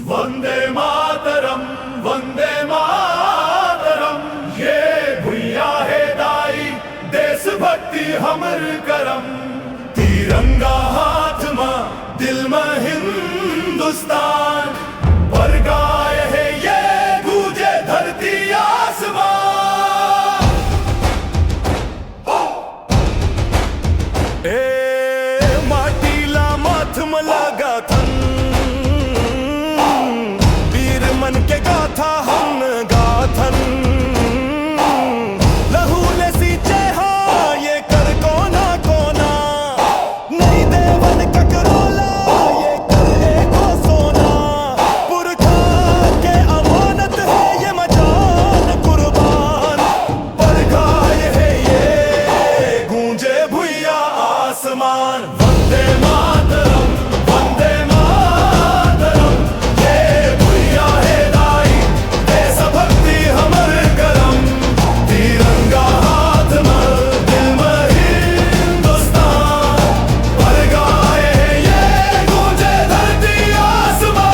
वंदे मातरम, वंदे मातरम। ये भुइया है दाई देशभक्ति हमर करम। तिरंगा हाथ में दिल में हिंदुस्तान पर गाय है ये गूंजे धरती आसमान। ए माटीला माथ में लगा थन, वीर मन के गाथा हम गाथन। लहू ले सींचे हाँ ये कर कोना कोना, नहीं देवन ककरोला ये कर एको सोना। पुरखा के अमानत है ये मजान कुर्बान, पर गाय है ये गूंजे भुइया आसमान। वंदे मातरम, वंदे मातरम। ये भुइया है दाई देशभक्ति हमर करम। तिरंगा हाथ में दिल में हिंदुस्तान पर गाय है ये गूंजे धरती आसमान।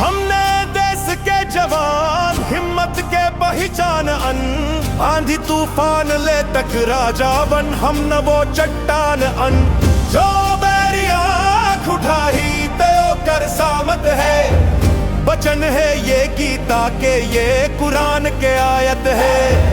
हमने देश के जवान हिम्मत के पहचान अन, आंधी तूफान ले टकरा जावन हम न वो चट्टान अन। जो बैरी आँख उठाही तो कर सामत है, वचन है ये गीता के ये कुरान के आयत है।